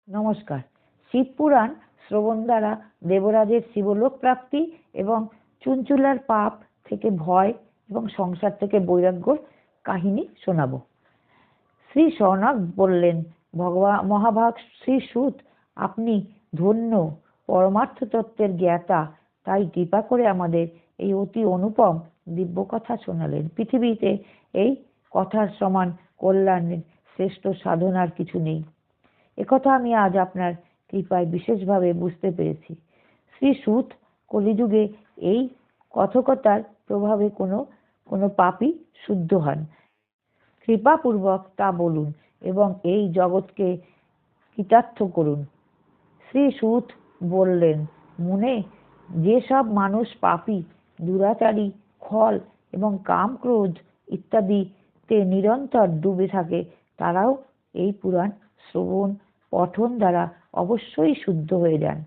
নমস্কার। শিবপুরাণ শ্রবণ দ্বারা দেবরাজের শিবলোক প্রাপ্তি এবং চুঞ্চুলার পাপ থেকে ভয় এবং সংসার থেকে বৈরাগ্যর কাহিনী শোনাবো। শ্রী শৌনক বললেন, মহাভাগ শ্রী সুত, আপনি ধন্য, পরমার্থ তত্ত্বের জ্ঞাতা, তাই কৃপা করে আমাদের এই অতি অনুপম দিব্য কথা শোনালেন। পৃথিবীতে এই কথার সমান কল্যাণের শ্রেষ্ঠ সাধনার কিছু নেই। একথা আমি আজ আপনার কৃপায় বিশেষভাবে বুঝতে পেরেছি। শ্রী সুত, কলিযুগে এই কথকতার প্রভাবে কোনো পাপী শুদ্ধ হন। কৃপাপূর্বক তা বলুন এবং এই জগৎকে কৃতার্থ করুন। শ্রী সুত বললেন, মুনে, যেসব মানুষ পাপী, দুরাচারী, খল এবং কাম ক্রোধ ইত্যাদিতে নিরন্তর ডুবে থাকে, তারাও এই পুরাণ শ্রবণ পঠন দ্বারা অবশ্যই শুদ্ধ হয়ে যান।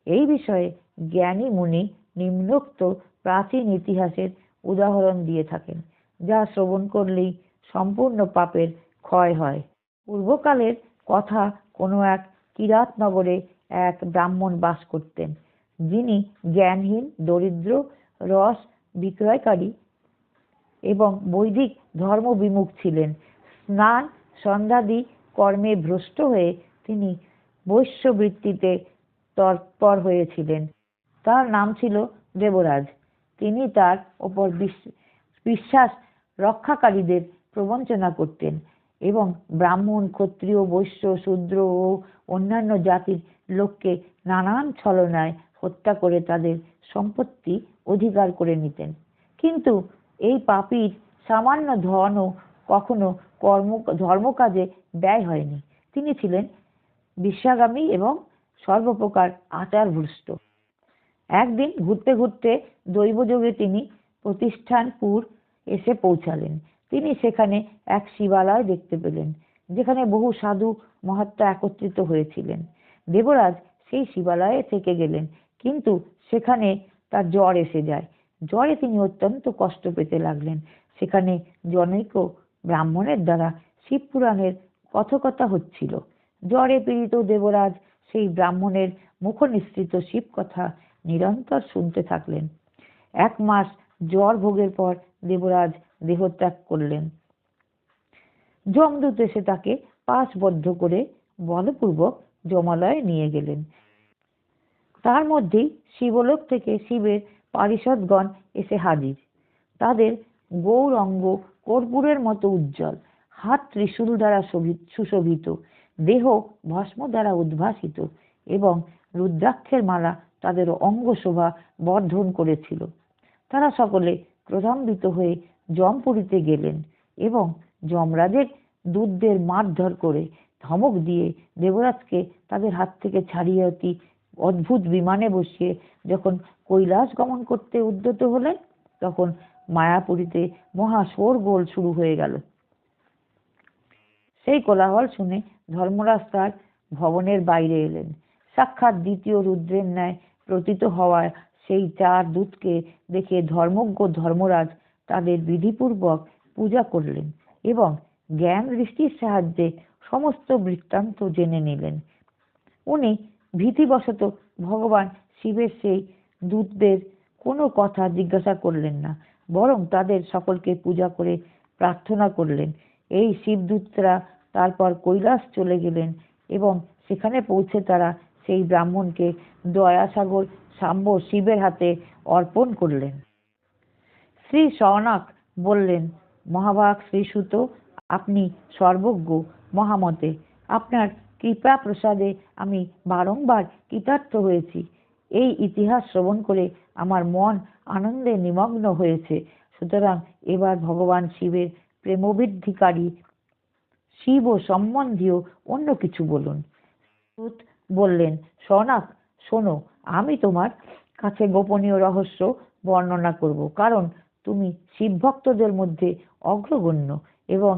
এই বিষয়ে জ্ঞানী মুনি নিম্নোক্ত প্রাচীন ইতিহাসের উদাহরণ দিয়ে থাকেন, যা শ্রবণ করলেই সম্পূর্ণ পাপের ক্ষয় হয়। পূর্বকালের কথা, কোনো এক কিরাত নগরে এক ব্রাহ্মণ বাস করতেন, যিনি জ্ঞানহীন, দরিদ্র, রস বিক্রয়কারী এবং বৈদিক ধর্ম বিমুখ ছিলেন। স্নান সন্ধ্যাদি কর্মে ভ্রষ্ট হয়ে তিনি বৈশ্যবৃত্তিতে তৎপর হয়েছিলেন। তার নাম ছিল দেবরাজ। তিনি তার ওপর বিশ্বাস রক্ষাকারীদের প্রবঞ্চনা করতেন এবং ব্রাহ্মণ, ক্ষত্রিয়, বৈশ্য, শূদ্র ও অন্যান্য জাতির লোককে নানান ছলনায় হত্যা করে তাদের সম্পত্তি অধিকার করে নিতেন। কিন্তু এই পাপীর সামান্য ধনও কখনো ধর্মকাজে ব্যয় হয়নি। তিনি ছিলেন বিশ্বাগামী এবং সর্বপ্রকার আচারভ্রষ্ট। একদিন ঘুরতে ঘুরতে দৈবযোগে তিনি প্রতিষ্ঠানপুর এসে পৌঁছালেন। তিনি সেখানে এক শিবালয় দেখতে পেলেন, যেখানে বহু সাধু মহাত্মা একত্রিত হয়েছিলেন। দেবরাজ সেই শিবালয়ে থেকে গেলেন, কিন্তু সেখানে তার জ্বর এসে যায়। জ্বরে তিনি অত্যন্ত কষ্ট পেতে লাগলেন। সেখানে জনৈক ব্রাহ্মণের দ্বারা শিবপুরাণের কথকতা হচ্ছিল। জ্বরে পীড়িত দেবরাজ সেই ব্রাহ্মণের মুখনিসৃত শিব কথা নিরন্তর শুনতে থাকলেন। 1 মাস জ্বর ভোগের পর দেবরাজ দেহত্যাগ করলেন। যমদূত এসে তাকে পাশবদ্ধ করে বলপূর্বক যমালয়ে নিয়ে গেলেন। তার মধ্যেই শিবলোক থেকে শিবের পারিষদগণ এসে হাজির। তাদের গৌর অঙ্গ কর্পূরের মতো উজ্জ্বল, হাত ত্রিশূল দ্বারা সুশোভিত, দেহ ভস্ম দ্বারা উদ্ভাসিত এবং রুদ্রাক্ষের মালা তাদের অঙ্গ শোভা বর্ধন করেছিল। তারা সকলে ক্রোধান্বিত হয়ে যমপুরীতে গেলেন এবং যমরাজের দূতদের মারধর করে ধমক দিয়ে দেবরাজকে তাদের হাত থেকে ছাড়িয়ে অতি অদ্ভুত বিমানে বসিয়ে যখন কৈলাস গমন করতে উদ্যত হলেন, তখন মায়াপুরীতে মহা শোরগোল শুরু হয়ে গেল। সেই কোলাহল শুনে ধর্মরাজ তার ভবনের বাইরে এলেন। সাক্ষাৎ দ্বিতীয় রুদ্রের ন্যায় প্রতীত হওয়ায় সেই 4 দূতকে দেখে ধর্মজ্ঞ ধর্মরাজ তাদের বিধিপূর্বক পূজা করলেন এবং জ্ঞান দৃষ্টির সাহায্যে সমস্ত বৃত্তান্ত জেনে নিলেন। উনি ভীতিবশত ভগবান শিবের সেই দূতদের কোনো কথা জিজ্ঞাসা করলেন না, বরং তাদের সকলকে পূজা করে প্রার্থনা করলেন। এই শিবদূতরা তারপর কৈলাস চলে গেলেন এবং সেখানে পৌঁছে তারা সেই ব্রাহ্মণকে দয়াসাগর সাম্ব শিবের হাতে অর্পণ করলেন। শ্রী শৌনক বললেন, মহাভাগ শ্রীসুত, আপনি সর্বজ্ঞ মহামতে। আপনার কৃপা প্রসাদে আমি বারংবার কৃতার্থ হয়েছি। এই ইতিহাস শ্রবণ করে আমার মন আনন্দে নিমগ্ন হয়েছে। সুতরাং এবার ভগবান শিবের প্রেমবৃদ্ধিকারী শিব সম্বন্ধীয় অন্য কিছু বলুন। সুত বললেন, শৌনক, শোনো, আমি তোমার কাছে গোপনীয় রহস্য বর্ণনা করব, কারণ তুমি শিব ভক্তদের মধ্যে অগ্রগণ্য এবং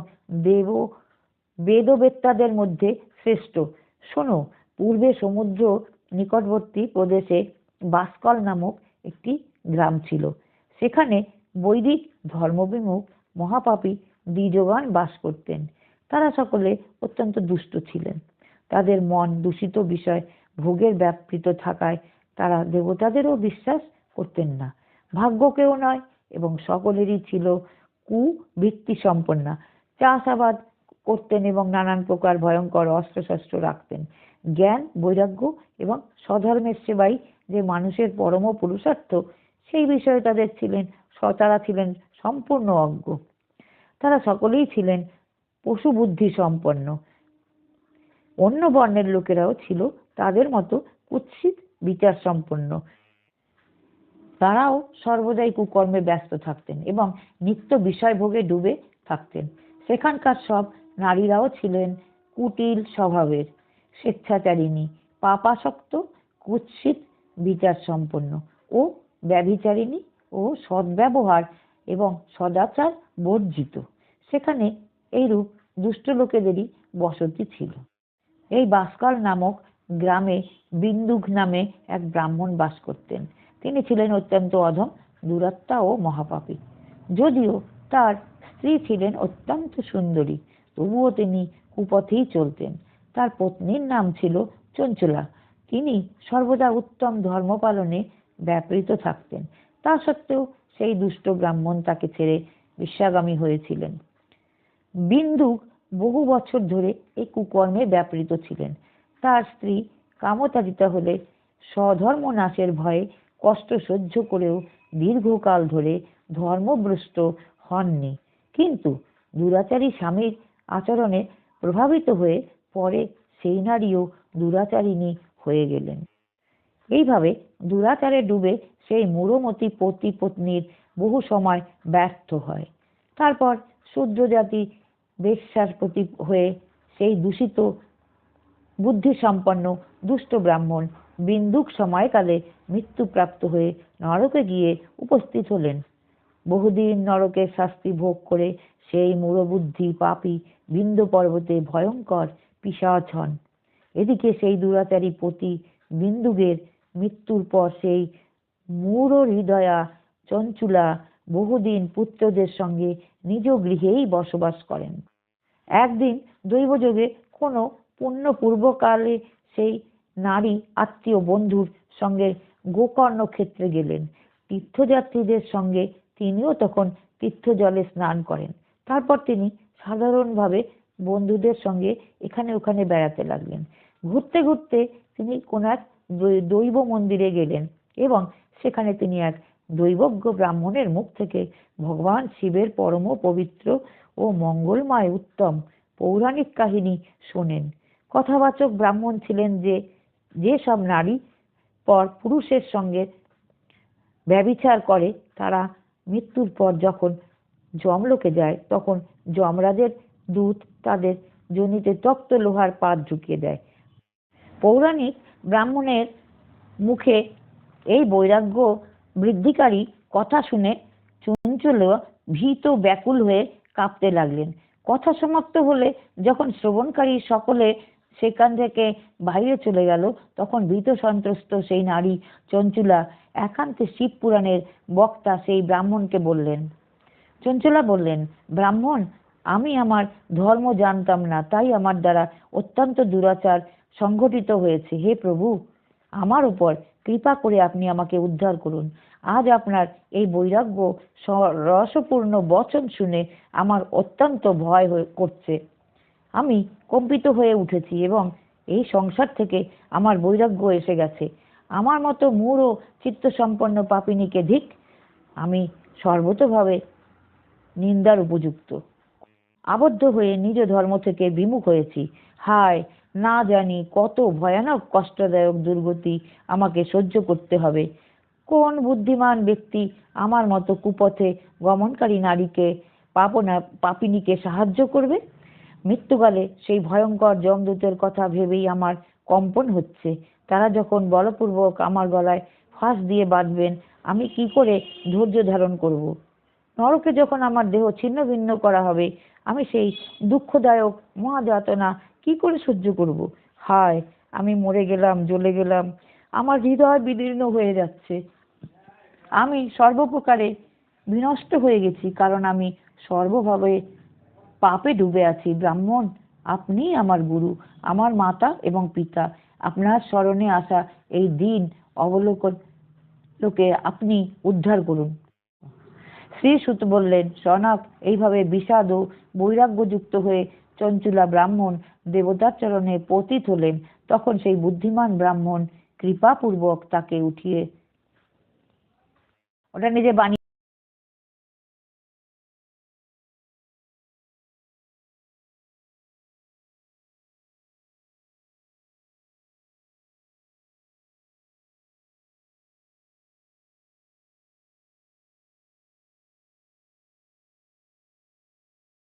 বেদবেত্তাদের মধ্যে শ্রেষ্ঠ। শোনো, পূর্বে সমুদ্র নিকটবর্তী প্রদেশে বাসকল নামক একটি গ্রাম ছিল। সেখানে বৈদিক ধর্মবিমুখ মহাপাপী দ্বিজগণ বাস করতেন। তারা সকলে অত্যন্ত দুষ্ট ছিলেন। তাদের মন দূষিত বিষয় ভোগের ব্যাপৃত থাকায় তারা দেবতাদেরও বিশ্বাস করতেন না, ভাগ্যকেও নয়, এবং সকলেরই ছিল কুবৃত্তি সম্পন্না। চাষাবাদ করতেন এবং নানান প্রকার ভয়ঙ্কর অস্ত্রশস্ত্র রাখতেন। জ্ঞান, বৈরাগ্য এবং স্বধর্মের সেবাই যে মানুষের পরম পুরুষার্থ, সেই বিষয়ে তারা ছিলেন সম্পূর্ণ অজ্ঞ। তারা সকলেই ছিলেন পশু বুদ্ধি সম্পন্ন। অন্য বর্ণের লোকেরাও ছিল তাদের মতো কুৎসিত বিচার সম্পন্ন। তারাও সর্বদাই কুকর্মে ব্যস্ত থাকতেন এবং নিত্য বিষয় ভোগে ডুবে থাকতেন। সেখানকার সব নারীরাও ছিলেন কুটিল স্বভাবের, স্বেচ্ছাচারিণী, পাপাসক্ত, কুৎসিত বিচার সম্পন্ন ও ব্যভিচারিণী ও সদ্ব্যবহার এবং সদাচার বর্জিত। সেখানে এইরূপ দুষ্ট লোকেদেরই বসতি ছিল। এই বাসকাল নামক গ্রামে বিন্দুক নামে এক ব্রাহ্মণ বাস করতেন। তিনি ছিলেন অত্যন্ত অধম, দুরাত্মা ও মহাপাপী। যদিও তার স্ত্রী ছিলেন অত্যন্ত সুন্দরী, তবুও তিনি কুপথেই চলতেন। তার পত্নীর নাম ছিল চঞ্চলা। তিনি সর্বদা উত্তম ধর্ম পালনে ব্যাপৃত থাকতেন। তা সত্ত্বেও সেই দুষ্ট ব্রাহ্মণ তাকে ছেড়ে বিশ্বাগামী হয়েছিলেন। বিন্দুক বহু বছর ধরে এই কুকর্মে ব্যাপৃত ছিলেন। তার স্ত্রী কামতাড়িতা হলে স্বধর্ম নাশের ভয়ে কষ্ট সহ্য করেও দীর্ঘকাল ধরে ধর্মভ্রষ্ট হননি, কিন্তু দুরাচারী স্বামীর আচরণে প্রভাবিত হয়ে পরে সেই নারীও দুরাচারিণী হয়ে গেলেন। এইভাবে দুরাচারে ডুবে সেই মূঢ়মতি পতি পত্নীর বহু সময় ব্যর্থ হয়। তারপর শূদ্র জাতি বেশ্যার প্রতি হয়ে সেই দূষিত বুদ্ধিসম্পন্ন দুষ্ট ব্রাহ্মণ বিন্দুক সময়কালে মৃত্যুপ্রাপ্ত হয়ে নরকে গিয়ে উপস্থিত হলেন। বহুদিন নরকের শাস্তি ভোগ করে সেই মূঢ়বুদ্ধি পাপী বিন্ধ্য পর্বতে ভয়ঙ্কর পিশাচ হন। এদিকে সেই দুরাচারী পতি বিন্দুকের মৃত্যুর পর সেই মূঢ় হৃদয়া চঞ্চুলা বহুদিন পুত্রদের সঙ্গে নিজ গৃহেই বসবাস করেন। একদিন দৈবযোগে কোনো পুণ্য পূর্বকালে সেই নারী আত্মীয় বন্ধুর সঙ্গে গোকর্ণ ক্ষেত্রে গেলেন। তীর্থযাত্রীদের সঙ্গে তিনিও তখন তীর্থজলে স্নান করেন। তারপর তিনি সাধারণভাবে বন্ধুদের সঙ্গে এখানে ওখানে বেড়াতে লাগলেন। ঘুরতে ঘুরতে তিনি কোন এক দৈব মন্দিরে গেলেন এবং সেখানে তিনি এক দৈবজ্ঞ ব্রাহ্মণের মুখ থেকে ভগবান শিবের পরম পবিত্র ও মঙ্গলময় উত্তম পৌরাণিক কাহিনী শোনেন। কথাবাচক ব্রাহ্মণ ছিলেন যে সব নারী পর পুরুষের সঙ্গে ব্যভিচার করে তারা মৃত্যুর পর যখন যমলোকে যায় তখন যমরাজের দূত তাদের যোনিতে তপ্ত লোহার পাত ঢুকিয়ে দেয়। পৌরাণিক ব্রাহ্মণের মুখে এই বৈরাগ্য বৃদ্ধিকারী কথা শুনে চঞ্চলা ভীত ব্যাকুল হয়ে কাঁপতে লাগলেন। কথা সমাপ্ত হলে যখন শ্রবণকারী সকলে সেখান থেকে বাইরে চলে গেল, তখন ভীত সন্ত্রস্ত সেই নারী চঞ্চলা একান্তে শিব পুরাণের বক্তা সেই ব্রাহ্মণকে বললেন। চঞ্চলা বললেন, ব্রাহ্মণ, আমি আমার ধর্ম জানতাম না, তাই আমার দ্বারা অত্যন্ত দুরাচার সংঘটিত হয়েছে। হে প্রভু, আমার উপর কৃপা করে আপনি আমাকে উদ্ধার করুন। আজ আপনার এই বৈরাগ্য রসপূর্ণ বচন শুনে আমার অত্যন্ত ভয় করছে। আমি কম্পিত হয়ে উঠেছি এবং এই সংসার থেকে আমার বৈরাগ্য এসে গেছে। আমার মতো মূঢ় চিত্তসম্পন্ন পাপিনীকে ধিক, আমি সর্বতোভাবে নিন্দার উপযুক্ত। আবদ্ধ হয়ে নিজ ধর্ম থেকে বিমুখ হয়েছি। হায়, না জানি কত ভয়ানক কষ্টদায়ক দুর্গতি আমাকে সহ্য করতে হবে। কোন বুদ্ধিমান ব্যক্তি আমার মতো কুপথে গমনকারী নারীকে পাপিনীকে সাহায্য করবে? মৃত্যুকালে সেই ভয়ঙ্কর যমদূতের কথা ভেবেই আমার কম্পন হচ্ছে। তারা যখন বলপূর্বক আমার গলায় ফাঁস দিয়ে বাঁধবেন, আমি কি করে ধৈর্য ধারণ করব? নরকে যখন আমার দেহ ছিন্ন ভিন্ন করা হবে, আমি সেই দুঃখদায়ক মহাযাতনা কি করে সহ্য করব? হায়, আমি মরে গেলাম, জ্বলে গেলাম, আমার হৃদয় বিদীর্ণ হয়ে যাচ্ছে। আমি সর্বপ্রকারে বিনষ্ট হয়ে গেছি, কারণ আমি সর্বভাবে পাপে ডুবে আছি। ব্রাহ্মণ, আপনি আমার গুরু, আমার মাতা এবং পিতা। আপনার স্মরণে আসা এই দিন অবলোকন লোকে আপনি উদ্ধার করুন। শ্রী সুত বললেন, সনক এইভাবে বিষাদ ও বৈরাগ্যযুক্ত হয়ে চঞ্চুলা ব্রাহ্মণ দেবতার চরণে পতিত হলেন। তখন সেই বুদ্ধিমান ব্রাহ্মণ কৃপাপূর্বক তাকে উঠিয়ে, ওটা নিজে বানিয়ে